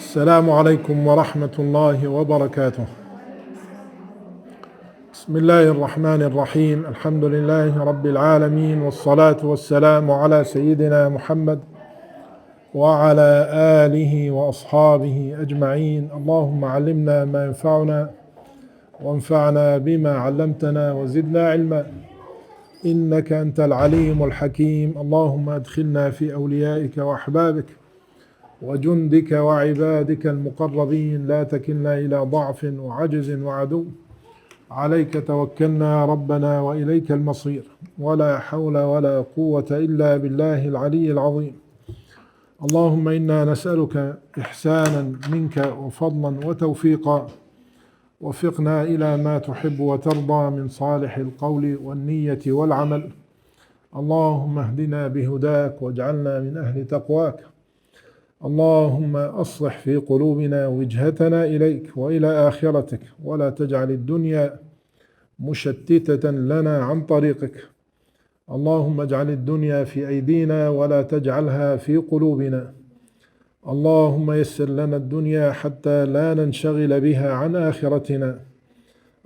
السلام عليكم ورحمة الله وبركاته. بسم الله الرحمن الرحيم. الحمد لله رب العالمين، والصلاة والسلام على سيدنا محمد وعلى آله وأصحابه أجمعين. اللهم علمنا ما ينفعنا وانفعنا بما علمتنا وزدنا علما، إنك أنت العليم الحكيم. اللهم أدخلنا في أوليائك وأحبابك وجندك وعبادك المقربين، لا تكلنا إلى ضعف وعجز وعدو، عليك توكلنا ربنا وإليك المصير، ولا حول ولا قوة إلا بالله العلي العظيم. اللهم إنا نسألك إحسانا منك وفضلا وتوفيقا، وفقنا إلى ما تحب وترضى من صالح القول والنية والعمل. اللهم اهدنا بهداك واجعلنا من أهل تقواك. اللهم أصلح في قلوبنا وجهتنا إليك وإلى آخرتك، ولا تجعل الدنيا مشتتة لنا عن طريقك. اللهم اجعل الدنيا في أيدينا ولا تجعلها في قلوبنا. اللهم يسر لنا الدنيا حتى لا ننشغل بها عن آخرتنا.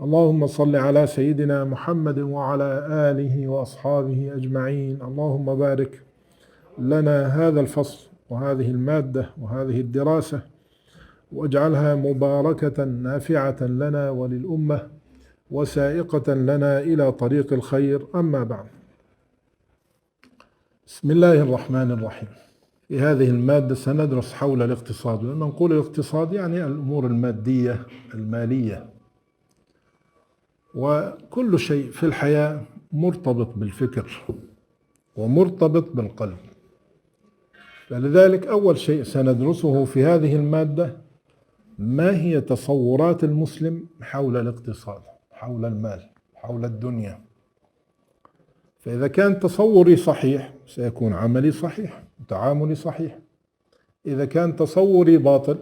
اللهم صل على سيدنا محمد وعلى آله وأصحابه أجمعين. اللهم بارك لنا هذا الفصل وهذه المادة وهذه الدراسة، واجعلها مباركة نافعة لنا وللأمة، وسائقة لنا إلى طريق الخير. أما بعد، بسم الله الرحمن الرحيم. في هذه المادة سندرس حول الاقتصاد. ولما نقول الاقتصاد يعني الأمور المادية المالية، وكل شيء في الحياة مرتبط بالفكر ومرتبط بالقلب. فلذلك أول شيء سندرسه في هذه المادة ما هي تصورات المسلم حول الاقتصاد، حول المال، حول الدنيا. فإذا كان تصوري صحيح سيكون عملي صحيح وتعاملي صحيح. إذا كان تصوري باطل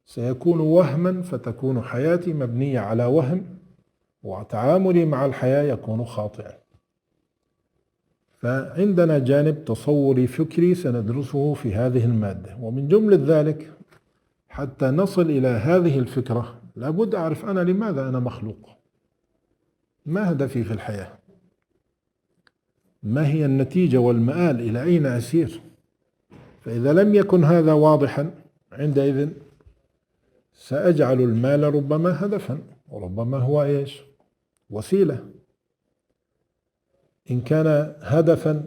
سيكون وهما، فتكون حياتي مبنية على وهم، وتعاملي مع الحياة يكون خاطئا. فعندنا جانب تصوري فكري سندرسه في هذه المادة، ومن جملة ذلك حتى نصل إلى هذه الفكرة لابد أعرف أنا لماذا أنا مخلوق، ما هدفي في الحياة، ما هي النتيجة والمآل، إلى أين أسير. فإذا لم يكن هذا واضحا عندئذ سأجعل المال ربما هدفا، وربما هو إيش؟ وسيلة. إن كان هدفا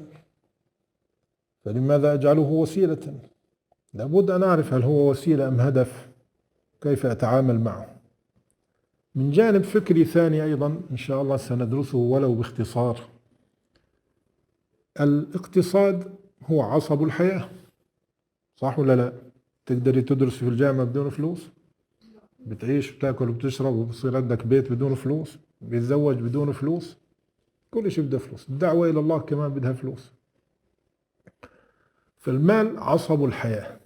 فلماذا أجعله وسيلة؟ لابد أن أعرف هل هو وسيلة أم هدف، كيف أتعامل معه. من جانب فكري ثاني أيضا إن شاء الله سندرسه ولو باختصار. الاقتصاد هو عصب الحياة، صح ولا لا؟ تقدري تدرس في الجامعة بدون فلوس؟ بتعيش وتاكل وبتشرب وبصير عندك بيت بدون فلوس؟ بيتزوج بدون فلوس؟ كل شيء بده فلوس. الدعوة إلى الله كمان بدها فلوس. فالمال عصب الحياة،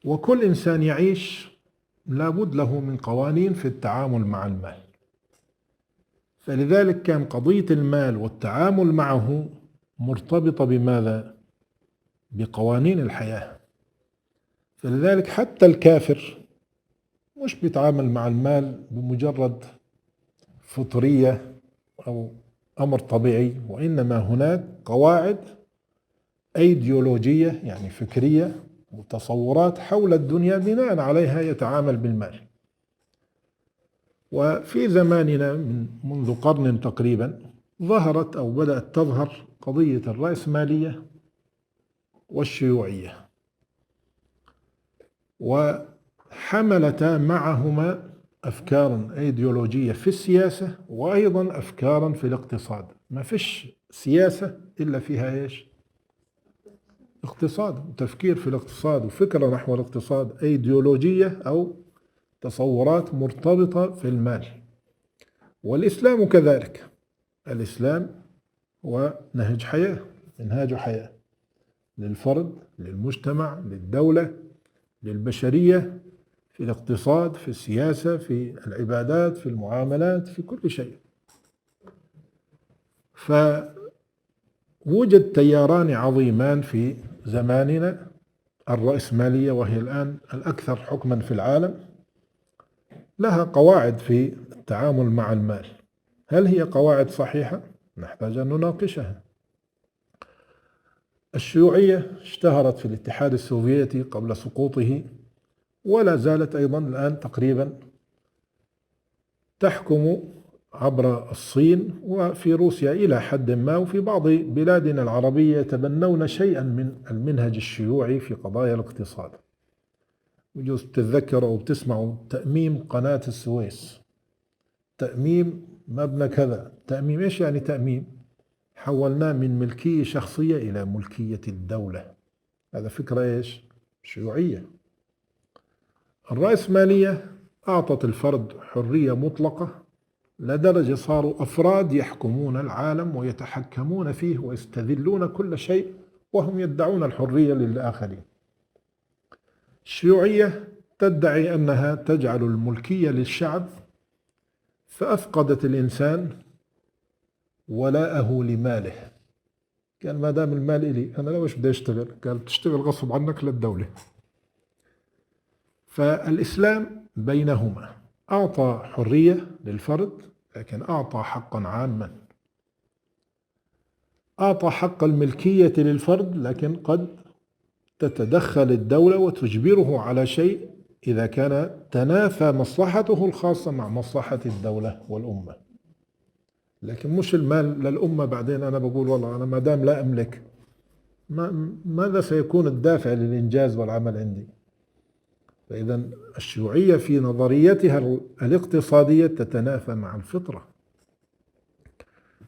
وكل إنسان يعيش لابد له من قوانين في التعامل مع المال. فلذلك كان قضية المال والتعامل معه مرتبطة بماذا؟ بقوانين الحياة. فلذلك حتى الكافر مش بيتعامل مع المال بمجرد فطرية أو أمر طبيعي، وإنما هناك قواعد أيديولوجية يعني فكرية وتصورات حول الدنيا بناء عليها يتعامل بالمال. وفي زماننا منذ قرن تقريبا ظهرت أو بدأت تظهر قضية الرأسمالية والشيوعية، وحملتا معهما أفكارا أيديولوجية في السياسة وأيضا أفكارا في الاقتصاد. ما فيش سياسة إلا فيها إيش؟ اقتصاد، وتفكير في الاقتصاد وفكرة نحو الاقتصاد، أيديولوجية أو تصورات مرتبطة في المال. والإسلام كذلك. الإسلام هو نهج حياة، منهاج حياة للفرد، للمجتمع، للدولة، للبشرية، في الاقتصاد، في السياسة، في العبادات، في المعاملات، في كل شيء. فوجد تياران عظيمان في زماننا الرأسمالية، وهي الآن الأكثر حكما في العالم، لها قواعد في التعامل مع المال. هل هي قواعد صحيحة؟ نحتاج أن نناقشها. الشيوعية اشتهرت في الاتحاد السوفيتي قبل سقوطه، ولا زالت أيضا الآن تقريبا تحكم عبر الصين وفي روسيا إلى حد ما، وفي بعض بلادنا العربية يتبنون شيئا من المنهج الشيوعي في قضايا الاقتصاد. يجوز تتذكروا أو بتسمعوا تأميم قناة السويس، تأميم مبنى كذا، تأميم. إيش يعني تأميم؟ حولناه من ملكية شخصية إلى ملكية الدولة. هذا فكرة إيش؟ شيوعية. الرأسمالية أعطت الفرد حرية مطلقة لدرجة صاروا أفراد يحكمون العالم ويتحكمون فيه ويستذلون كل شيء وهم يدعون الحرية للآخرين. الشيوعية تدعي أنها تجعل الملكية للشعب، فأفقدت الإنسان ولاءه لماله. قال ما دام المال إلي أنا ليش بدي أشتغل؟ قال تشتغل غصب عنك للدولة. فالإسلام بينهما أعطى حرية للفرد، لكن أعطى حقا عاما. أعطى حق الملكية للفرد، لكن قد تتدخل الدولة وتجبره على شيء إذا كان تنافى مصلحته الخاصة مع مصلحة الدولة والأمة. لكن مش المال للأمة، بعدين أنا بقول والله أنا ما دام لا أملك، ماذا سيكون الدافع للإنجاز والعمل عندي؟ فإذا الشيوعية في نظريتها الاقتصادية تتنافى مع الفطرة،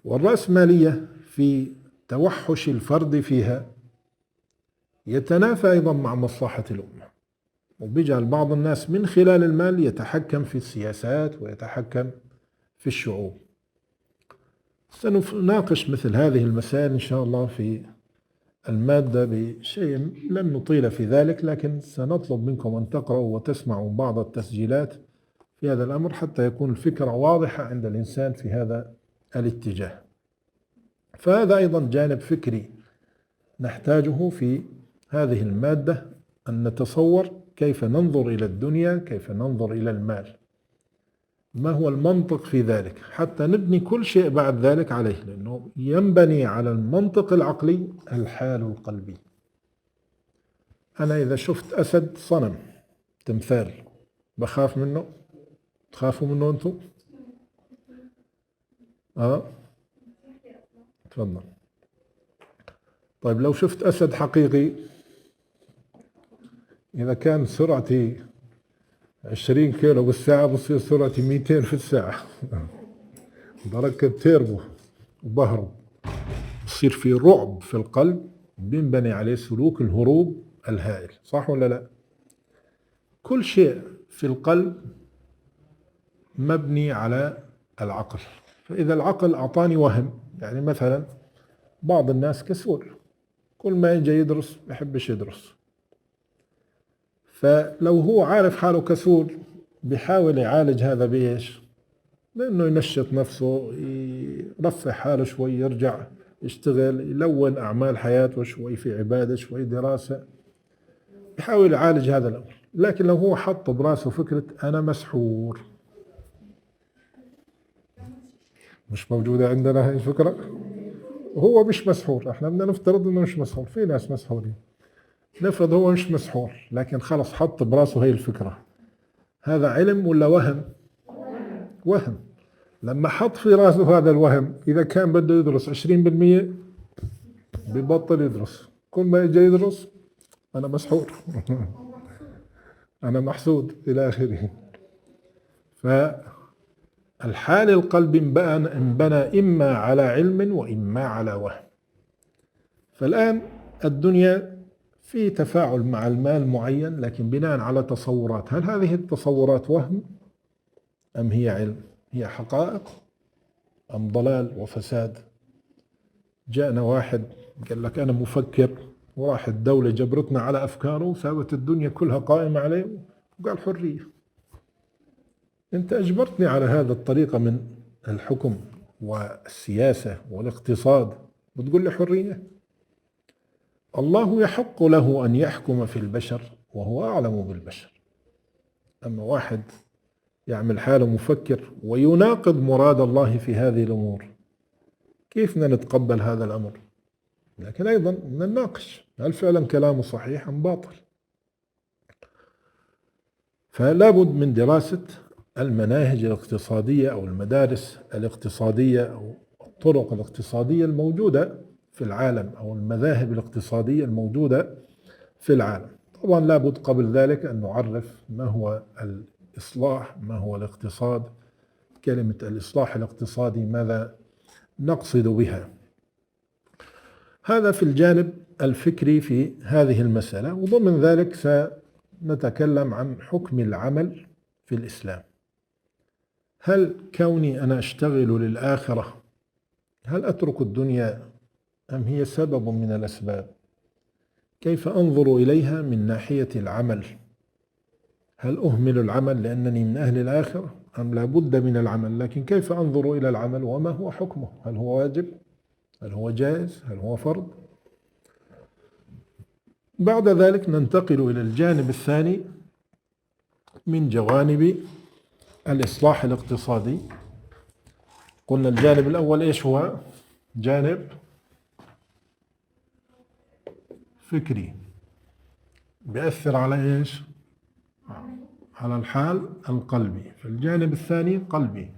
والرأسمالية في توحش الفرد فيها يتنافى أيضا مع مصلحة الأمة، وبيجعل بعض الناس من خلال المال يتحكم في السياسات ويتحكم في الشعوب. سنناقش مثل هذه المسائل إن شاء الله في المادة بشيء، لن نطيل في ذلك، لكن سنطلب منكم أن تقرأوا وتسمعوا بعض التسجيلات في هذا الأمر حتى يكون الفكرة واضحة عند الإنسان في هذا الاتجاه. فهذا أيضا جانب فكري نحتاجه في هذه المادة، أن نتصور كيف ننظر إلى الدنيا، كيف ننظر إلى المال، ما هو المنطق في ذلك، حتى نبني كل شيء بعد ذلك عليه، لأنه ينبني على المنطق العقلي الحال القلبي. أنا إذا شفت أسد صنم تمثال بخاف منه؟ تخافوا منه أنتم؟ تفضل. طيب لو شفت أسد حقيقي، إذا كان سرعتي 20 كيلو بالساعة بصير سرعتي 200 في الساعة بركب تيربو وبهرب، بصير في رعب في القلب بينبني عليه سلوك الهروب الهائل، صح ولا لا؟ كل شيء في القلب مبني على العقل. فإذا العقل أعطاني وهم، يعني مثلا بعض الناس كسول، كل ما يجي يدرس ما يحبش يدرس، فلو هو عارف حاله كسول بيحاول يعالج هذا بإيش؟ لأنه ينشط نفسه، يرفع حاله شوي، يرجع يشتغل، يلون أعمال حياته شوي في عبادة شوي دراسة، يحاول يعالج هذا الأمر. لكن لو هو حط براسه فكرة أنا مسحور، مش موجودة عندنا هاي الفكرة، هو مش مسحور، احنا بدنا نفترض انه مش مسحور، في ناس مسحورين، نفرض هو مش مسحور لكن خلص حط براسه هاي الفكرة، هذا علم ولا وهم؟ وهم. لما حط في راسه هذا الوهم، إذا كان بده يدرس 20% ببطل يدرس، كل ما يجي يدرس أنا مسحور أنا محسود إلى آخره. فالحال القلبي انبنى إما على علم وإما على وهم. فالآن الدنيا في تفاعل مع المال معين، لكن بناء على تصورات. هل هذه التصورات وهم أم هي علم؟ هي حقائق أم ضلال وفساد؟ جاءنا واحد قال لك أنا مفكر، وراح الدولة جبرتنا على أفكاره وسابت الدنيا كلها قائمة عليه وقال حرية. أنت أجبرتني على هذا الطريقة من الحكم والسياسة والاقتصاد وتقول لي حرية؟ الله يحق له أن يحكم في البشر وهو أعلم بالبشر. أما واحد يعمل حاله مفكر ويناقض مراد الله في هذه الأمور، كيف نتقبل هذا الأمر؟ لكن أيضا نناقش هل فعلا كلامه صحيح أم باطل. فلا بد من دراسة المناهج الاقتصادية أو المدارس الاقتصادية أو الطرق الاقتصادية الموجودة في العالم أو المذاهب الاقتصادية الموجودة في العالم. طبعا لا بد قبل ذلك أن نعرف ما هو الإصلاح، ما هو الاقتصاد، كلمة الإصلاح الاقتصادي ماذا نقصد بها. هذا في الجانب الفكري في هذه المسألة، وضمن ذلك سنتكلم عن حكم العمل في الإسلام. هل كوني أنا أشتغل للآخرة، هل أترك الدنيا أم هي سبب من الأسباب؟ كيف أنظر إليها من ناحية العمل؟ هل أهمل العمل لأنني من أهل الآخرة أم لا بد من العمل؟ لكن كيف أنظر إلى العمل وما هو حكمه؟ هل هو واجب؟ هل هو جائز؟ هل هو فرض؟ بعد ذلك ننتقل إلى الجانب الثاني من جوانب الإصلاح الاقتصادي. قلنا الجانب الأول إيش هو؟ جانب فكري بيأثر على إيش؟ على الحال القلبي. فالجانب الثاني قلبي،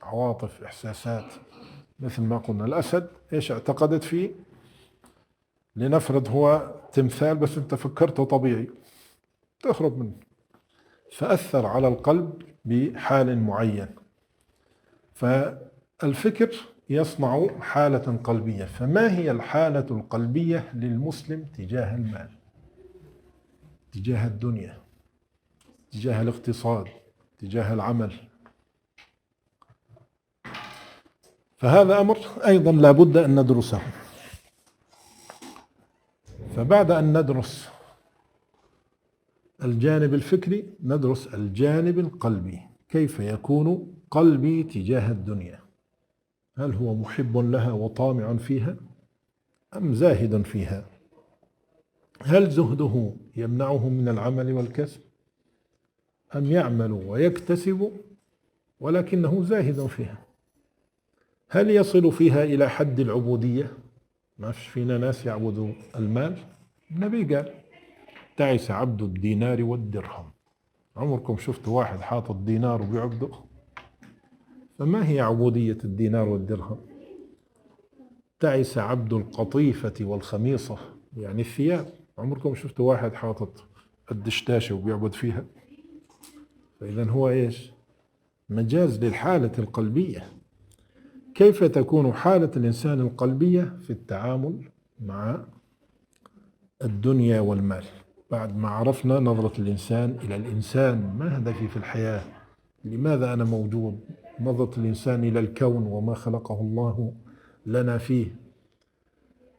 عواطف، إحساسات. مثل ما قلنا الأسد إيش اعتقدت فيه؟ لنفرض هو تمثال بس أنت فكرته طبيعي تهرب منه، فأثر على القلب بحال معين. فالفكر يصنع حالة قلبية. فما هي الحالة القلبية للمسلم تجاه المال، تجاه الدنيا، تجاه الاقتصاد، تجاه العمل؟ فهذا أمر أيضا لا بد أن ندرسه. فبعد أن ندرس الجانب الفكري ندرس الجانب القلبي. كيف يكون قلبي تجاه الدنيا؟ هل هو محب لها وطامع فيها أم زاهد فيها؟ هل زهده يمنعه من العمل والكسب أم يعمل ويكتسب ولكنه زاهد فيها؟ هل يصل فيها إلى حد العبودية؟ ما فيش فينا ناس يعبدوا المال. النبي قال تعس عبد الدينار والدرهم. عمركم شفتوا واحد حاطط دينار وبيعبده؟ فما هي عبودية الدينار والدرهم؟ تعس عبد القطيفة والخميصة، يعني الثياب. عمركم شفتوا واحد حاطط الدشتاشة وبيعبد فيها؟ فإذا هو إيش؟ مجاز للحالة القلبية. كيف تكون حالة الإنسان القلبية في التعامل مع الدنيا والمال؟ بعد ما عرفنا نظرة الإنسان إلى الإنسان، ما هدفي في الحياة، لماذا أنا موجود، نظرة الإنسان إلى الكون وما خلقه الله لنا فيه.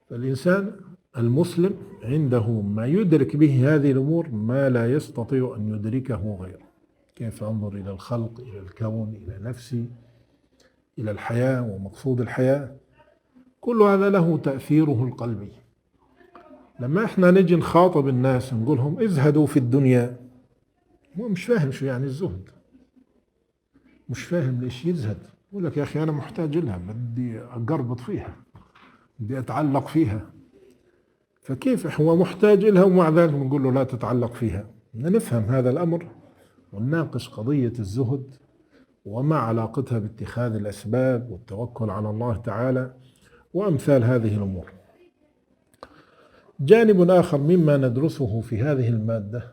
فالإنسان المسلم عنده ما يدرك به هذه الأمور ما لا يستطيع أن يدركه غيره. كيف أنظر إلى الخلق، إلى الكون، إلى نفسي، إلى الحياة ومقصود الحياة. كل هذا له تأثيره القلبي. لما احنا نجي نخاطب الناس نقول لهم ازهدوا في الدنيا، هو مش فاهم شو يعني الزهد، مش فاهم ليش يزهد. يقول لك يا أخي أنا محتاج لها، بدي أقربط فيها، بدي أتعلق فيها. فكيف هو محتاج لها ومع ذلك نقول له لا تتعلق فيها؟ نفهم هذا الأمر ونناقش قضية الزهد وما علاقتها باتخاذ الأسباب والتوكل على الله تعالى وأمثال هذه الأمور. جانب آخر مما ندرسه في هذه المادة،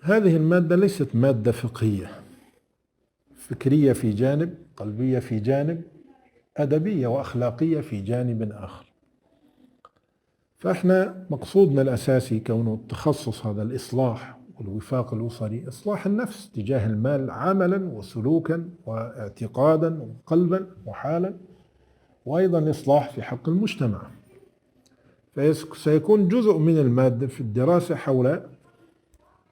هذه المادة ليست مادة فقهية، فكرية في جانب، قلبية في جانب، أدبية وأخلاقية في جانب آخر. فإحنا مقصودنا الأساسي كونه التخصص هذا الإصلاح والوفاق الأسري، إصلاح النفس تجاه المال عملا وسلوكا واعتقادا وقلبا وحالا، وأيضا إصلاح في حق المجتمع. فسيكون جزء من المادة في الدراسة حول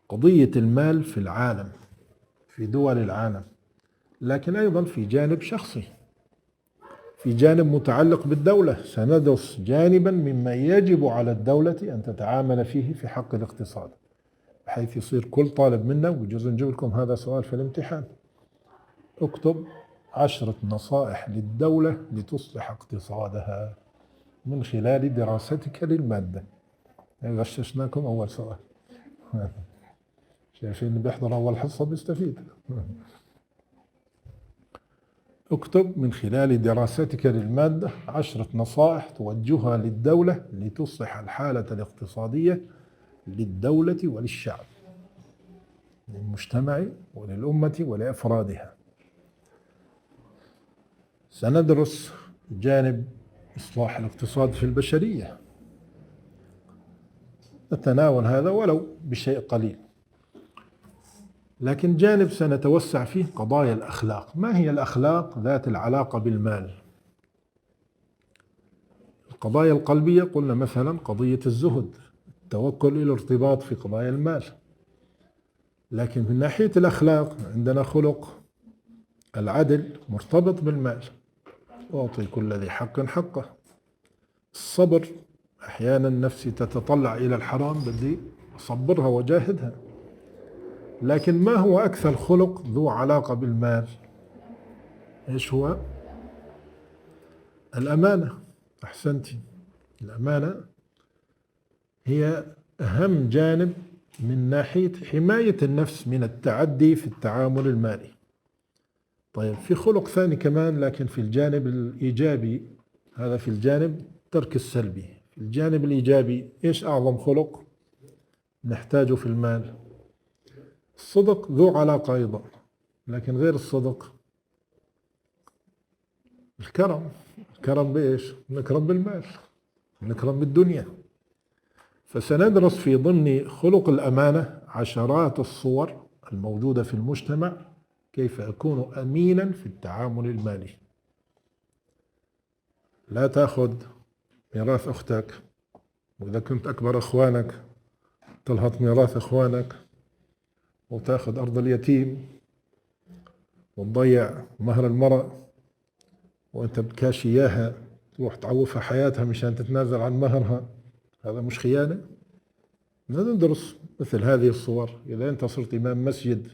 قضية المال في العالم، في دول العالم، لكن أيضا في جانب شخصي، في جانب متعلق بالدولة، سندرس جانبا مما يجب على الدولة أن تتعامل فيه في حق الاقتصاد، بحيث يصير كل طالب منا، ويجوز نجيب لكم هذا سؤال في الامتحان، اكتب 10 نصائح للدولة لتصلح اقتصادها من خلال دراستك للمادة. غششناكم أول سؤال. شايفين اللي بيحضر أول حصة بيستفيد. اكتب من خلال دراستك للمادة 10 نصائح توجهها للدولة لتصلح الحالة الاقتصادية للدولة وللشعب، للمجتمع وللأمة ولأفرادها. سندرس جانب إصلاح الاقتصاد في البشرية، نتناول هذا ولو بشيء قليل، لكن جانب سنتوسع فيه قضايا الأخلاق. ما هي الأخلاق ذات العلاقة بالمال؟ القضايا القلبية قلنا مثلا قضية الزهد، التوكل، الارتباط في قضايا المال. لكن من ناحية الأخلاق عندنا خلق العدل مرتبط بالمال، أعطي كل ذي حق حقه. الصبر، أحيانا نفسي تتطلع إلى الحرام، بدي أصبرها وجاهدها. لكن ما هو أكثر خلق ذو علاقة بالمال؟ إيش هو؟ الأمانة. أحسنتي، الأمانة هي أهم جانب من ناحية حماية النفس من التعدي في التعامل المالي. طيب في خلق ثاني كمان، لكن في الجانب الإيجابي، هذا في الجانب ترك السلبي. في الجانب الإيجابي إيش أعظم خلق نحتاجه في المال؟ الصدق ذو علاقة أيضا، لكن غير الصدق الكرم. الكرم بإيش؟ نكرم بالمال، نكرم بالدنيا. فسندرس في ضمن خلق الأمانة عشرات الصور الموجودة في المجتمع، كيف أكون أمينا في التعامل المالي. لا تأخذ ميراث أختك، وإذا كنت أكبر أخوانك تلهط ميراث أخوانك، وتأخذ أرض اليتيم، وتضيع مهر المرأة وأنت بتكاشي إياها، تروح تعوفها حياتها مشان تتنازل عن مهرها. هذا مش خيانة؟ ندرس مثل هذه الصور. إذا أنت صرت إمام مسجد،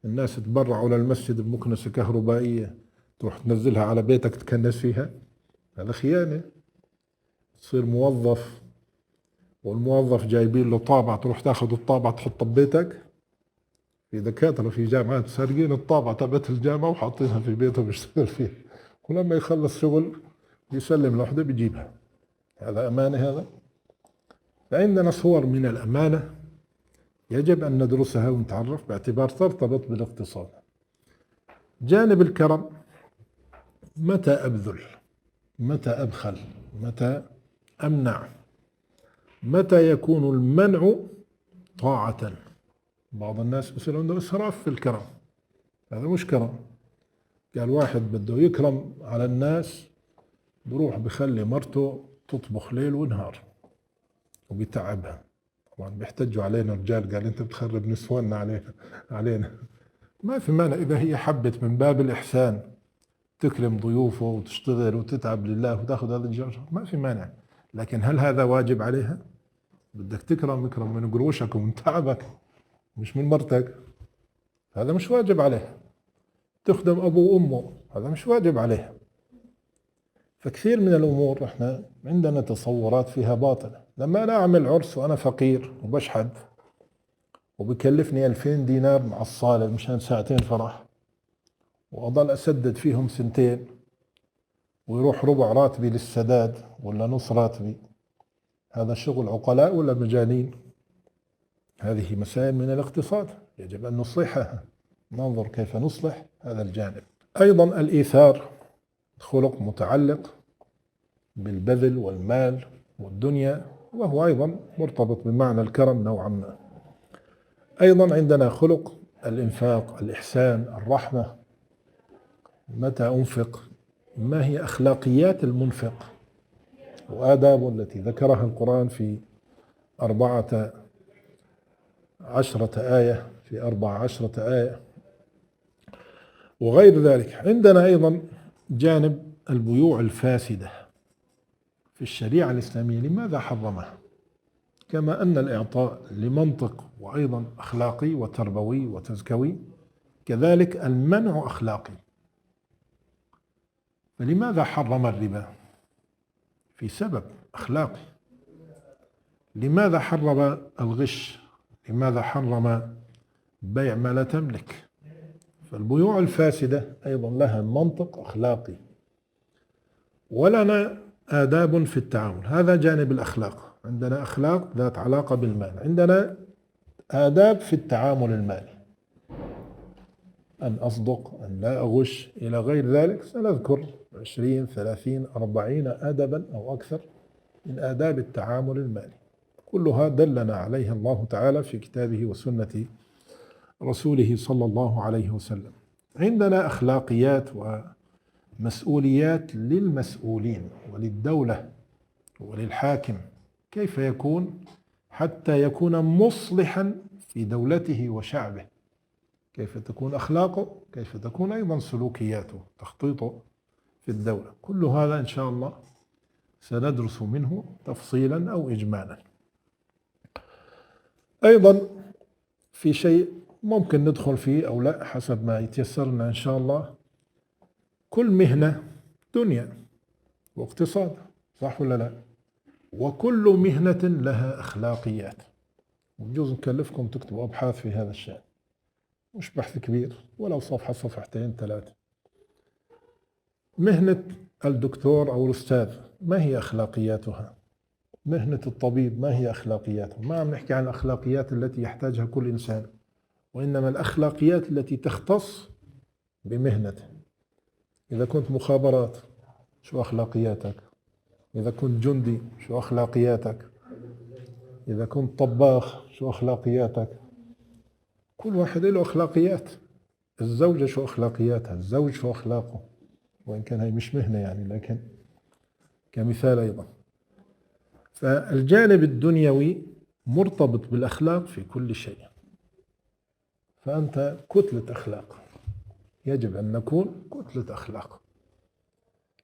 الناس تبرعوا للمسجد بمكنسة كهربائية، تروح تنزلها على بيتك تكنس فيها، هذا خيانة. تصير موظف، والموظف جايبين له طابع، تروح تاخذ الطابع تحطه ببيتك. في دكاترة في جامعات سارقين الطابع تبعت الجامعة وحاطينها في بيته بيشتغل فيه، ولما يخلص شغل يسلم لوحده بيجيبها. هذا أمانة هذا؟ فعندنا صور من الأمانة يجب أن ندرسها ونتعرف باعتبار ترتبط بالاقتصاد. جانب الكرم، متى أبذل؟ متى أبخل؟ متى أمنع؟ متى يكون المنع طاعة؟ بعض الناس بصير عنده إسراف في الكرم، هذا مش كرم. قال واحد بده يكرم على الناس، بروح بخلي مرته تطبخ ليل ونهار وبيتعبها. طبعا بيحتجوا علينا الرجال، قال انت بتخرب نسواننا علينا. ما في مانع اذا هي حبت من باب الاحسان تكرم ضيوفه وتشتغل وتتعب لله وتاخذ هذا الجار، ما في مانع. لكن هل هذا واجب عليها؟ بدك تكرم، اكرم من قروشك ومن تعبك، مش من مرتك. هذا مش واجب عليها. تخدم ابوه وامه، هذا مش واجب عليها. فكثير من الامور احنا عندنا تصورات فيها باطله. لما انا اعمل عرس وانا فقير وبشحد وبكلفني 2000 دينار مع الصالة مشان ساعتين فرح، واضل اسدد فيهم سنتين، ويروح ربع راتبي للسداد ولا نص راتبي، هذا شغل عقلاء ولا مجانين؟ هذه مسائل من الاقتصاد يجب ان نصلحها. ننظر كيف نصلح هذا الجانب. ايضا الايثار خلق متعلق بالبذل والمال والدنيا، وهو أيضا مرتبط بمعنى الكرم نوعا ما. أيضا عندنا خلق الإنفاق، الإحسان، الرحمة. متى أنفق؟ ما هي أخلاقيات المنفق وآدابه التي ذكرها القرآن في 14 آية، في 14 آية وغير ذلك. عندنا أيضا جانب البيوع الفاسدة في الشريعة الإسلامية لماذا حرمها؟ كما أن الإعطاء لمنطق وأيضا أخلاقي وتربوي وتزكوي، كذلك المنع أخلاقي. فلماذا حرم الربا؟ في سبب أخلاقي. لماذا حرم الغش؟ لماذا حرم بيع ما لا تملك؟ فالبيوع الفاسدة أيضا لها منطق أخلاقي، ولنا آداب في التعامل. هذا جانب الأخلاق، عندنا أخلاق ذات علاقة بالمال، عندنا آداب في التعامل المالي، أن أصدق، أن لا أغش، إلى غير ذلك. سنذكر 20 30 40 أدبا أو أكثر من آداب التعامل المالي، كلها دلنا عليها الله تعالى في كتابه وسنة رسوله صلى الله عليه وسلم. عندنا أخلاقيات ومسؤوليات للمسؤولين وللدولة وللحاكم، كيف يكون حتى يكون مصلحا في دولته وشعبه، كيف تكون أخلاقه، كيف تكون أيضا سلوكياته، تخطيطه في الدولة. كل هذا إن شاء الله سندرس منه تفصيلا أو إجمالا. أيضا في شيء ممكن ندخل فيه أو لا حسب ما يتيسر لنا إن شاء الله، كل مهنة دنيا واقتصاد، صح ولا لا؟ وكل مهنة لها أخلاقيات، وبجوز نكلفكم تكتبوا أبحاث في هذا الشأن، مش بحث كبير، ولو صفحة صفحتين 3. مهنة الدكتور أو الأستاذ ما هي أخلاقياتها؟ مهنة الطبيب ما هي أخلاقياتها؟ ما عم نحكي عن الأخلاقيات التي يحتاجها كل إنسان، وإنما الأخلاقيات التي تختص بمهنته. إذا كنت مخابرات شو أخلاقياتك؟ إذا كنت جندي شو أخلاقياتك؟ إذا كنت طباخ شو أخلاقياتك؟ كل واحد له أخلاقيات. الزوجة شو أخلاقياتها؟ الزوج شو أخلاقه؟ وإن كان هي مش مهنة يعني، لكن كمثال أيضا. فالجانب الدنيوي مرتبط بالأخلاق في كل شيء، فأنت كتلة أخلاق، يجب أن نكون كتلة أخلاق،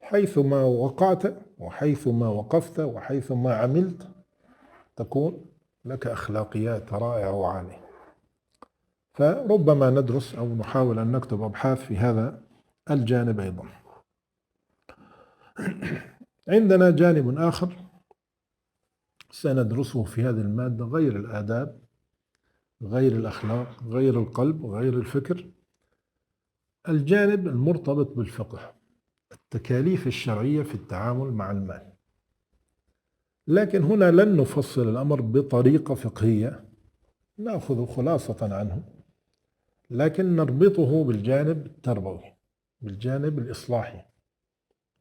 حيثما وقعت وحيثما وقفت وحيثما عملت تكون لك أخلاقيات رائعة وعالية. فربما ندرس أو نحاول أن نكتب أبحاث في هذا الجانب أيضا. عندنا جانب آخر سندرسه في هذه المادة، غير الآداب، غير الأخلاق، غير القلب، غير الفكر، الجانب المرتبط بالفقه، التكاليف الشرعية في التعامل مع المال. لكن هنا لن نفصل الأمر بطريقة فقهية نأخذ خلاصة عنه، لكن نربطه بالجانب التربوي، بالجانب الإصلاحي.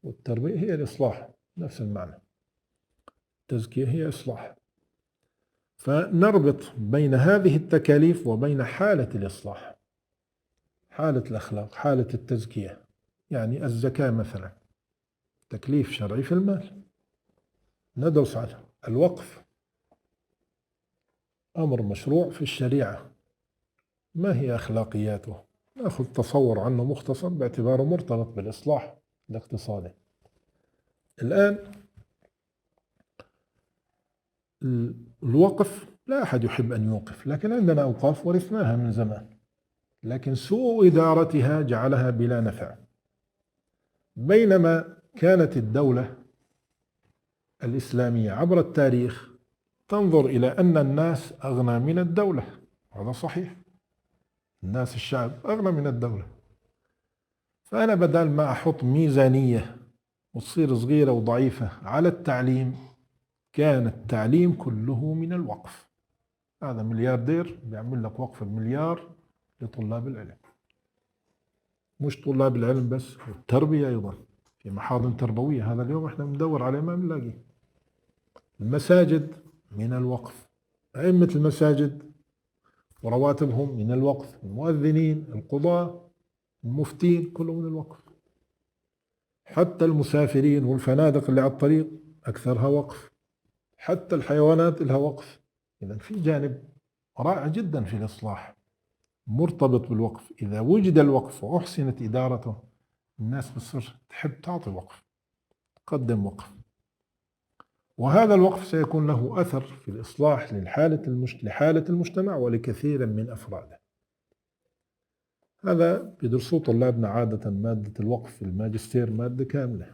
والتربية هي الإصلاح، نفس المعنى. التزكية هي إصلاح. فنربط بين هذه التكاليف وبين حالة الإصلاح، حالة الأخلاق، حالة التزكية. يعني الزكاة مثلا تكليف شرعي في المال، ندرس عنه. الوقف أمر مشروع في الشريعة، ما هي أخلاقياته؟ نأخذ تصور عنه مختصر باعتباره مرتبط بالإصلاح الاقتصادي. الآن الوقف لا أحد يحب أن يوقف، لكن عندنا أوقاف ورثناها من زمان، لكن سوء إدارتها جعلها بلا نفع. بينما كانت الدولة الإسلامية عبر التاريخ تنظر إلى أن الناس أغنى من الدولة، هذا صحيح، الناس الشعب أغنى من الدولة. فأنا بدل ما أحط ميزانية وتصير صغيرة وضعيفة على التعليم، كان التعليم كله من الوقف. هذا ملياردير بيعمل لك وقف المليار لطلاب العلم، مش طلاب العلم بس، والتربية أيضا في محاضن تربوية. هذا اليوم احنا بندور عليه ما بنلاقيه. المساجد من الوقف، أئمة المساجد ورواتبهم من الوقف، المؤذنين، القضاة، المفتين، كله من الوقف. حتى المسافرين والفنادق اللي على الطريق أكثرها وقف، حتى الحيوانات لها وقف. إذا في جانب رائع جدا في الإصلاح مرتبط بالوقف. إذا وجد الوقف وأحسنت إدارته الناس بتصير تحب تعطي وقف، تقدم وقف، وهذا الوقف سيكون له أثر في الإصلاح لحالة المجتمع ولكثير من أفراده. هذا بيدرسوه طلابنا عادة، مادة الوقف في الماجستير مادة كاملة،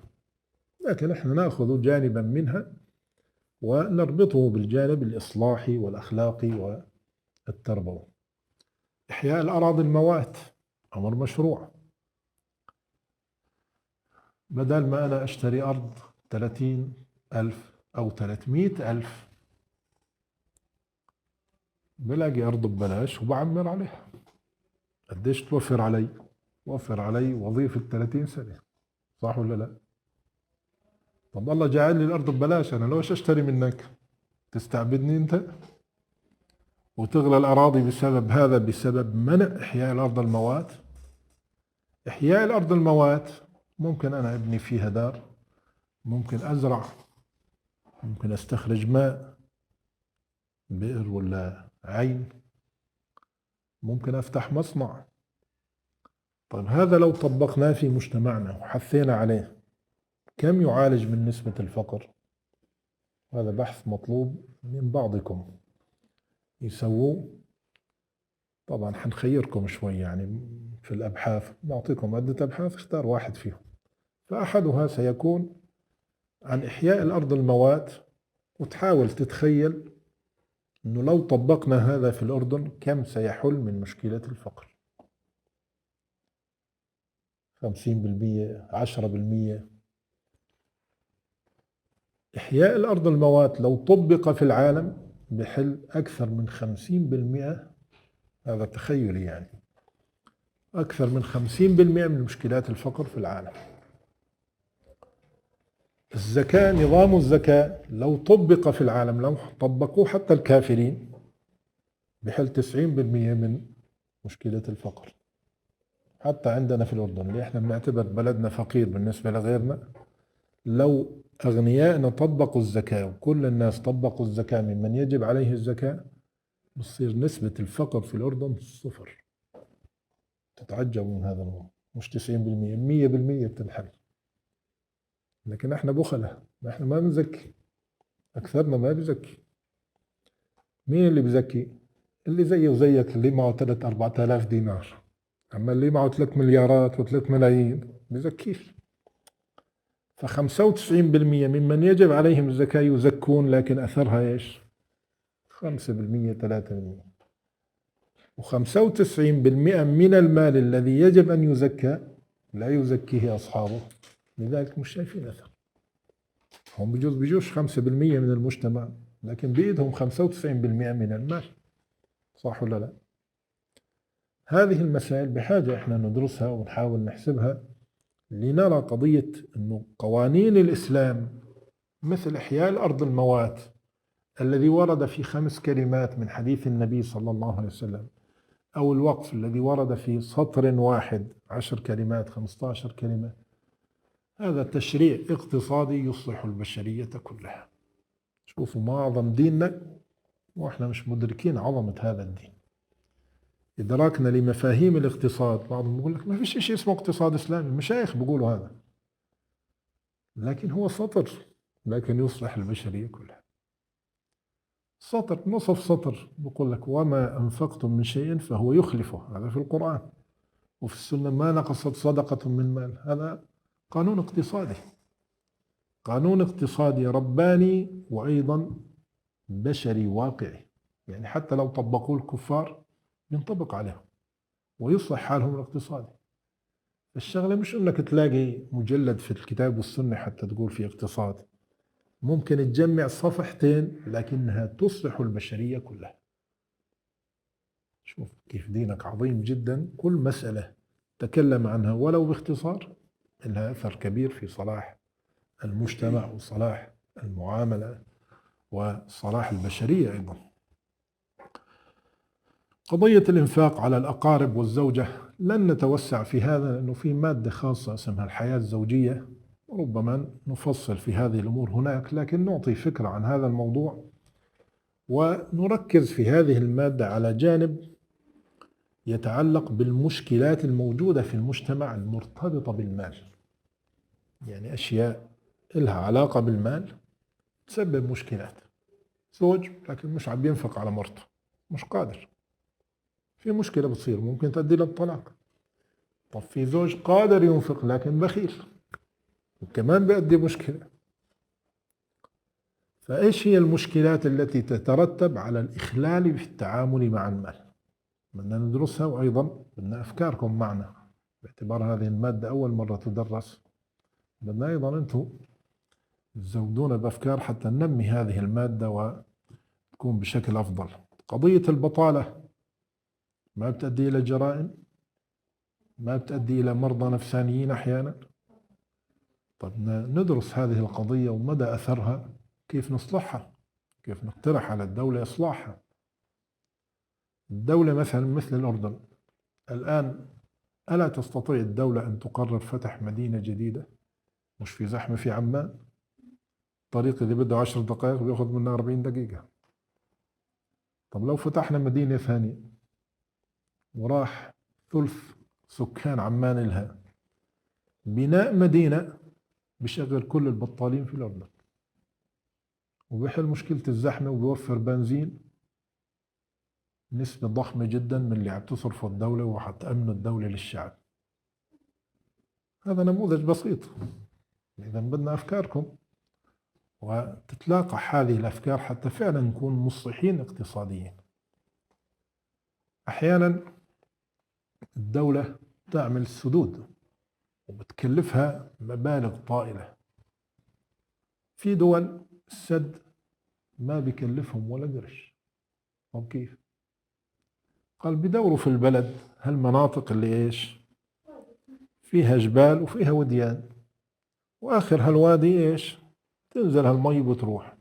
لكن احنا نأخذ جانبا منها ونربطه بالجانب الإصلاحي والأخلاقي والتربوي. إحياء الأراضي الموات أمر مشروع. بدل ما أنا أشتري أرض 30,000 أو 300,000 بلاقي أرض ببلاش وبعمر عليها. قديش توفر علي؟ توفر علي وظيفة 30 سنة، صح ولا لا؟ طب الله جعل لي الأرض ببلاش، أنا ليش أشتري منك؟ تستعبدني أنت؟ وتغلى الأراضي بسبب هذا، بسبب منع إحياء الأرض الموات. إحياء الأرض الموات ممكن أنا أبني فيها دار، ممكن أزرع، ممكن أستخرج ماء، بئر ولا عين، ممكن أفتح مصنع. طيب هذا لو طبقناه في مجتمعنا وحثينا عليه كم يعالج من نسبة الفقر؟ هذا بحث مطلوب من بعضكم يسووه. طبعا حنخيركم شوي يعني في الأبحاث، نعطيكم عدة أبحاث، اختار واحد فيهم. فأحدها سيكون عن إحياء الأرض الموات، وتحاول تتخيل أنه لو طبقنا هذا في الأردن كم سيحل من مشكلة الفقر. 50%، 10%. إحياء الأرض الموات لو طبق في العالم بحل أكثر من 50%. هذا تخيلي يعني، أكثر من 50% من مشكلات الفقر في العالم. الزكاة، نظام الزكاة لو طبق في العالم، لو طبقوه حتى الكافرين، بحل 90% من مشكلة الفقر. حتى عندنا في الأردن اللي احنا بنعتبر بلدنا فقير بالنسبة لغيرنا، لو أغنيائنا طبقوا الزكاة وكل الناس طبقوا الزكاة ممن يجب عليه الزكاة، بتصير نسبة الفقر في الأردن 0. تتعجبوا من هذا الموضوع، مش 90%، 100% بتنحل. لكن احنا بخلة، احنا ما بنزكي، أكثرنا ما بزكي. مين اللي بزكي؟ اللي زيه وزيك، اللي معه 3-4 آلاف دينار. أما اللي معه 3 مليارات و3 ملايين بزكيش. ف95% ممن يجب عليهم الزكاة يزكون، لكن أثرها إيش؟ 5%، 3%. و95% من المال الذي يجب أن يزكى لا يزكيه أصحابه، لذلك مش شايفين أثر. هم بيجوش 5% من المجتمع، لكن بإيدهم 95% من المال، صح ولا لا؟ هذه المسائل بحاجة إحنا ندرسها ونحاول نحسبها، لنرى قضية أنه قوانين الإسلام مثل إحياء الأرض الموات الذي ورد في 5 كلمات من حديث النبي صلى الله عليه وسلم، أو الوقف الذي ورد في سطر واحد 10 كلمات 15 كلمة، هذا تشريع اقتصادي يصلح البشرية كلها. شوفوا ما أعظم ديننا وإحنا مش مدركين عظمة هذا الدين. إدراكنا لمفاهيم الاقتصاد، بعضهم يقول لك ما فيش شيء اسمه اقتصاد إسلامي، مشايخ بيقولوا هذا، لكن هو سطر لكن يصلح البشرية كلها. سطر، نصف سطر بيقول لك وما أنفقتم من شيء فهو يخلفه، هذا في القرآن، وفي السنة ما نقصت صدقة من مال. هذا قانون اقتصادي، قانون اقتصادي رباني وأيضا بشري واقعي، يعني حتى لو طبقوه الكفار ينطبق عليهم ويصلح حالهم الاقتصادي. الشغلة مش انك تلاقي مجلد في الكتاب والسنة حتى تقول في اقتصاد، ممكن تجمع صفحتين لكنها تصلح البشرية كلها. شوف كيف دينك عظيم جدا، كل مسألة تكلم عنها ولو باختصار لها أثر كبير في صلاح المجتمع وصلاح المعاملة وصلاح البشرية أيضا. قضية الإنفاق على الأقارب والزوجة لن نتوسع في هذا، لأنه في مادة خاصة اسمها الحياة الزوجية، وربما نفصل في هذه الأمور هناك، لكن نعطي فكرة عن هذا الموضوع ونركز في هذه المادة على جانب يتعلق بالمشكلات الموجودة في المجتمع المرتبطة بالمال. يعني أشياء إلها علاقة بالمال تسبب مشكلات. زوج لكن مش عم ينفق على مرته، مش قادر، في مشكلة بتصير ممكن تؤدي للطلاق. طب في زوج قادر ينفق لكن بخيل، وكمان بيؤدي مشكلة. فإيش هي المشكلات التي تترتب على الإخلال في التعامل مع المال؟ بدنا ندرسها، وأيضا بدنا أفكاركم معنا باعتبار هذه المادة أول مرة تدرس. بدنا أيضا أنتم تزودونا بأفكار حتى ننمي هذه المادة وتكون بشكل أفضل. قضية البطالة ما بتؤدي إلى جرائم، ما بتؤدي إلى مرضى نفسانيين أحيانا. طب ندرس هذه القضية ومدى أثرها، كيف نصلحها، كيف نقترح على الدولة إصلاحها. الدولة مثلا مثل الأردن الآن، ألا تستطيع الدولة أن تقرر فتح مدينة جديدة؟ مش في زحمة في عمان، طريق اللي بده 10 دقائق بياخذ منا 40 دقيقة. طب لو فتحنا مدينة ثانية وراح ثلث سكان عمان لها، بناء مدينة بشغل كل البطالين في الأردن، وبيحل مشكلة الزحمة، وبيوفر بنزين نسبة ضخمة جدا من اللي عم تصرفه الدولة وحتأمن الدولة للشعب. هذا نموذج بسيط. إذا بدنا أفكاركم وتتلاقح هذه الأفكار حتى فعلا نكون مصلحين اقتصاديين. أحيانا الدولة تعمل سدود وبتكلفها مبالغ طائلة. في دول السد ما بيكلفهم ولا قرش. طب كيف؟ قال بدوروا في البلد هالمناطق اللي ايش فيها جبال وفيها وديان، واخر هالوادي ايش تنزل هالمي بتروح،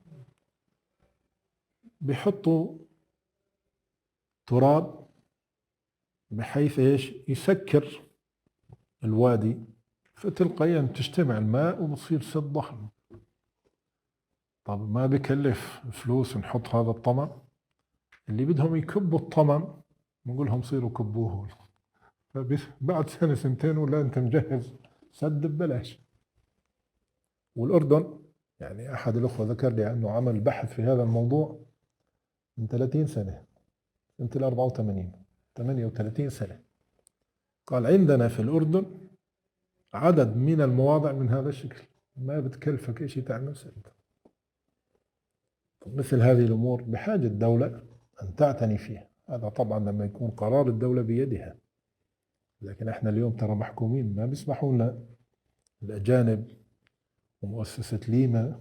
بيحطوا تراب بحيث ايش يسكر الوادي، فتلقائيا تجتمع الماء وبصير سد ضخم. طب ما بكلف فلوس نحط هذا الطمع؟ اللي بدهم يكبوا الطمع بنقول لهم صيروا كبوه، فبعد سنة سنتين ولا انت مجهز سد ببلاش. والأردن يعني أحد الأخوة ذكر لي أنه عمل بحث في هذا الموضوع من 30 سنة، سنة 84 38 سنة. قال عندنا في الأردن عدد من المواضع من هذا الشكل ما بتكلفك شيء تعمل سد. مثل هذه الأمور بحاجة الدولة أن تعتني فيها. هذا طبعا لما يكون قرار الدولة بيدها، لكن احنا اليوم ترى محكومين، ما بيسمحوا لنا الأجانب ومؤسسة ليما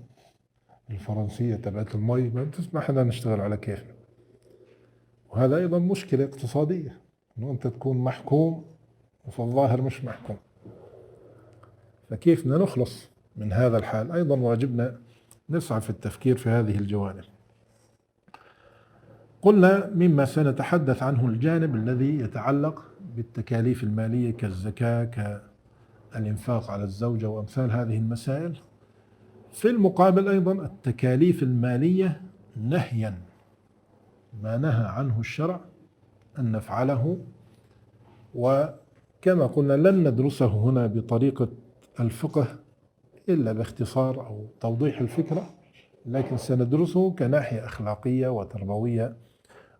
الفرنسية تبعت المي ما بتسمح لنا نشتغل على كيفنا. وهذا أيضا مشكلة اقتصادية، أنه أنت تكون محكوم وفي الظاهر مش محكوم. فكيف بدنا نخلص من هذا الحال؟ أيضا واجبنا نسعى في التفكير في هذه الجوانب. قلنا مما سنتحدث عنه الجانب الذي يتعلق بالتكاليف المالية كالزكاة، كالإنفاق على الزوجة وأمثال هذه المسائل. في المقابل أيضا التكاليف المالية نهيا، ما نهى عنه الشرع أن نفعله. وكما قلنا لن ندرسه هنا بطريقة الفقه إلا باختصار أو توضيح الفكرة، لكن سندرسه كناحية أخلاقية وتربوية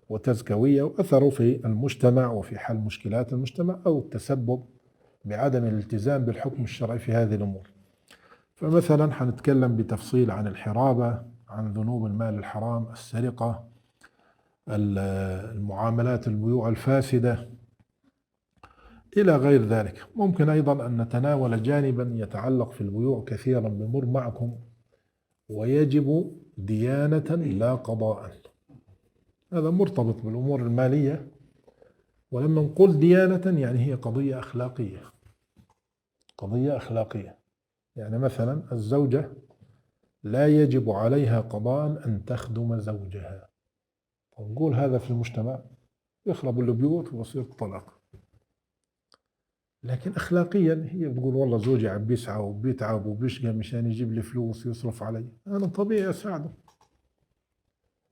وتزكوية، وأثره في المجتمع وفي حل مشكلات المجتمع أو التسبب بعدم الالتزام بالحكم الشرعي في هذه الأمور. فمثلا حنتكلم بتفصيل عن الحرابة، عن ذنوب المال الحرام، السرقة، المعاملات البيوع الفاسدة إلى غير ذلك. ممكن أيضا أن نتناول جانبا يتعلق في البيوع كثيرا بمر معكم، ويجب ديانة لا قضاء. هذا مرتبط بالأمور المالية، ولما نقول ديانة يعني هي قضية أخلاقية. قضية أخلاقية يعني مثلا الزوجة لا يجب عليها قضاء أن تخدم زوجها. ونقول هذا في المجتمع يخربوا البيوت ويصير طلاق، لكن أخلاقيا هي بتقول والله زوجي عم بيسعى وبيتعب وبيشقى مشان يجيب لي فلوس ويصرف علي، أنا طبيعي أساعده.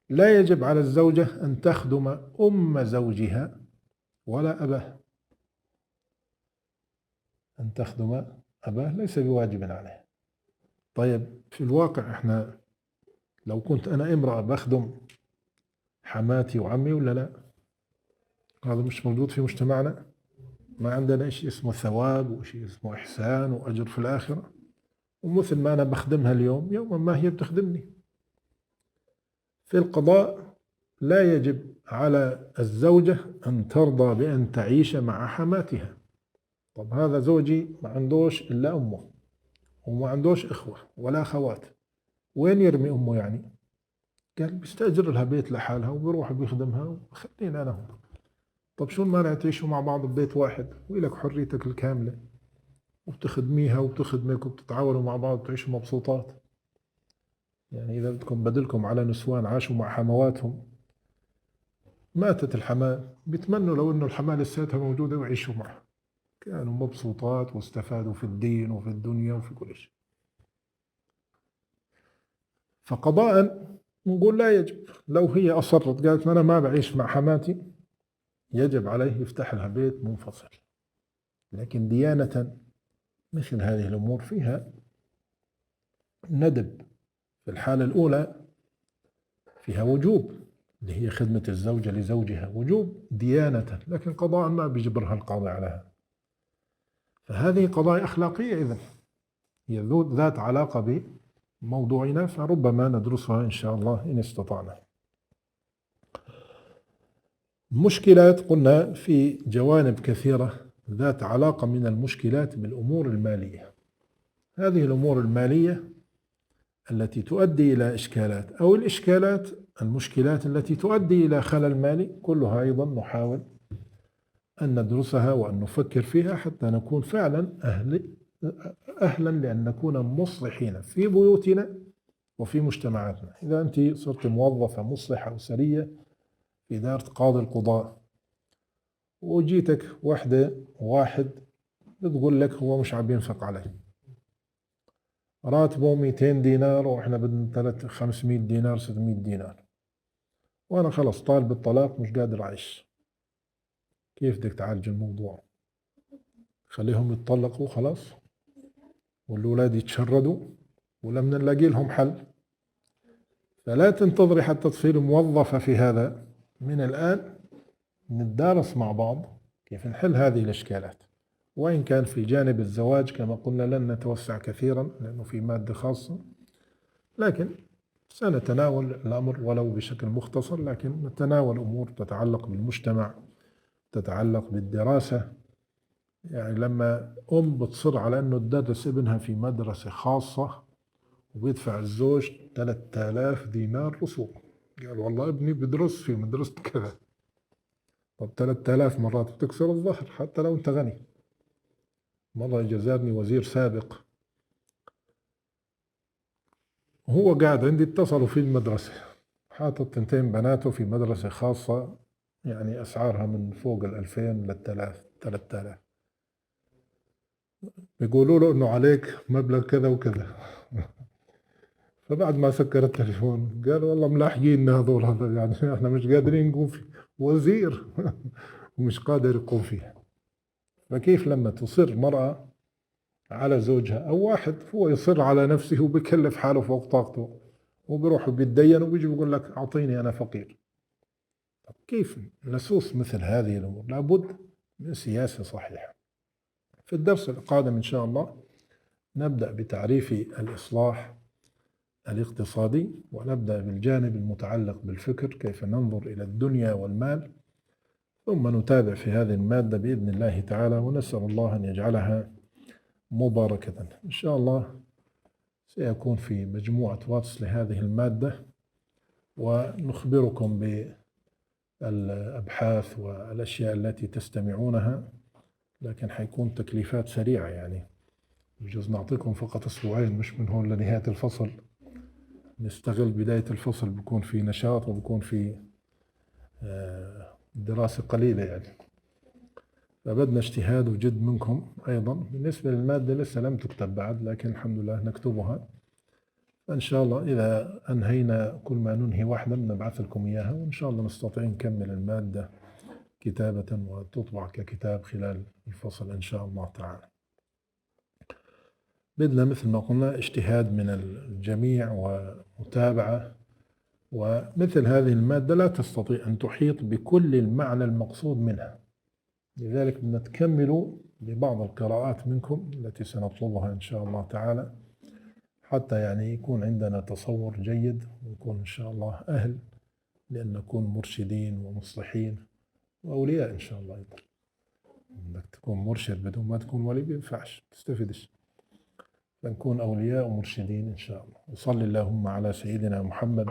لا يجب على الزوجة أن تخدم أم زوجها ولا أباه. أن تخدم أباه ليس بواجب عليه. طيب في الواقع إحنا لو كنت أنا امرأة بخدم حماتي وعمي ولا لا؟ هذا مش موجود في مجتمعنا. ما عندنا شيء اسمه ثواب وشيء اسمه إحسان وأجر في الآخرة. ومثل ما أنا بخدمها اليوم يوما ما هي بتخدمني. في القضاء لا يجب على الزوجة أن ترضى بأن تعيش مع حماتها. طب هذا زوجي ما عندوش إلا أمه وما عندوش إخوة ولا أخوات، وين يرمي أمه يعني؟ قال بيستأجر لها بيت لحالها وبيروح بيخدمها وخلينا أنا هون. طب شو المانع تعيشوا مع بعض ببيت واحد وإلك حريتك الكاملة وبتخدميها وبتخدمك وبتتعاونوا مع بعض وتعيشوا مبسوطات. يعني إذا بدكم بدلكم على نسوان عاشوا مع حمواتهم، ماتت الحماة بيتمنوا لو إنه الحماة لساتها موجودة ويعيشوا معها، كانوا مبسوطات واستفادوا في الدين وفي الدنيا وفي كل شيء. فقضاء نقول لا يجب. لو هي أصرت قالت أنا ما بعيش مع حماتي، يجب عليه يفتح لها بيت منفصل. لكن ديانة مثل هذه الأمور فيها ندب. في الحالة الأولى فيها وجوب اللي هي خدمة الزوجة لزوجها، وجوب ديانة، لكن قضاء ما بيجبرها القاضي عليها. فهذه قضايا أخلاقية إذن هي ذات علاقة بموضوعنا، فربما ندرسها إن شاء الله إن استطعنا. مشكلات قلنا في جوانب كثيرة ذات علاقة من المشكلات بالأمور المالية. هذه الأمور المالية التي تؤدي إلى إشكالات، أو الإشكالات المشكلات التي تؤدي إلى خلل مالي، كلها أيضا نحاول أن ندرسها وأن نفكر فيها حتى نكون فعلا أهلا لأن نكون مصلحين في بيوتنا وفي مجتمعاتنا. إذا أنت صرت موظفة مصلحة أسرية في دار قاضي القضاء وجيتك واحد بتقول لك هو مش عم ينفق علي، راتبه 200 دينار وإحنا بدنا 500 دينار 600 دينار، وأنا خلص طالب بالطلاق مش قادر أعيش، كيف بدك تعالج الموضوع؟ خليهم يتطلقوا خلاص والأولاد يتشردوا ولا بدنا نلاقي لهم حل؟ فلا تنتظري حتى تصير موظفة في هذا، من الآن نتدارس مع بعض كيف نحل هذه الإشكالات. وإن كان في جانب الزواج كما قلنا لن نتوسع كثيرا لأنه في مادة خاصة، لكن سنتناول الأمر ولو بشكل مختصر، لكن نتناول أمور تتعلق بالمجتمع، تتعلق بالدراسة. يعني لما بتصر على أنه تدرس ابنها في مدرسة خاصة وبيدفع الزوج 3000 دينار رسوم، قال والله ابني بدرس في مدرسة كذا. طب 3000 مرات بتكسر الظهر حتى لو انت غني. مرة جزارني وزير سابق، هو قاعد عندي اتصلوا في المدرسة، حاطط 2 بناته في مدرسة خاصة يعني أسعارها من فوق 2000 3000. بيقولوا له إنه عليك مبلغ كذا وكذا. فبعد ما سكر التليفون قال والله ملاحقيننا هذول، هذا يعني احنا مش قادرين نقوم فيه، وزير ومش قادر يقوم فيه. فكيف لما تصر مرأة على زوجها أو واحد هو يصر على نفسه وبيكلف حاله فوق طاقته وبيروح بيتدين وبيجي بيقول لك أعطيني أنا فقير. طب كيف نسوس مثل هذه الأمور؟ لابد من سياسة صحيحة. في الدرس القادم إن شاء الله نبدأ بتعريف الإصلاح الاقتصادي، ونبدأ بالجانب المتعلق بالفكر، كيف ننظر إلى الدنيا والمال، ثم نتابع في هذه المادة بإذن الله تعالى، ونسأل الله أن يجعلها مباركة إن شاء الله. سيكون في مجموعة واتس لهذه المادة ونخبركم بالأبحاث والأشياء التي تستمعونها، لكن حيكون تكليفات سريعة، يعني بجوز نعطيكم فقط أسبوعين مش من هون لنهاية الفصل، نستغل بداية الفصل بيكون في نشاط وبيكون في دراسة قليلة يعني. فبدنا اجتهاد وجد منكم أيضا. بالنسبة للمادة لسه لم تكتب بعد، لكن الحمد لله نكتبها إن شاء الله. إذا أنهينا كل ما ننهي واحدة بنبعث لكم إياها، وإن شاء الله نستطيع نكمل المادة كتابة وتطبع ككتاب خلال الفصل إن شاء الله تعالى. بدنا مثل ما قلنا اجتهاد من الجميع ومتابعة، ومثل هذه المادة لا تستطيع أن تحيط بكل المعنى المقصود منها، لذلك بدنا تكملوا ببعض القراءات منكم التي سنطلبها إن شاء الله تعالى، حتى يعني يكون عندنا تصور جيد ونكون إن شاء الله أهل لأن نكون مرشدين ومصلحين وأولياء إن شاء الله. أيضا إنك تكون مرشد بدون ما تكون ولي بينفعش، تستفيدش، فنكون أولياء ومرشدين إن شاء الله. وصلي اللهم على سيدنا محمد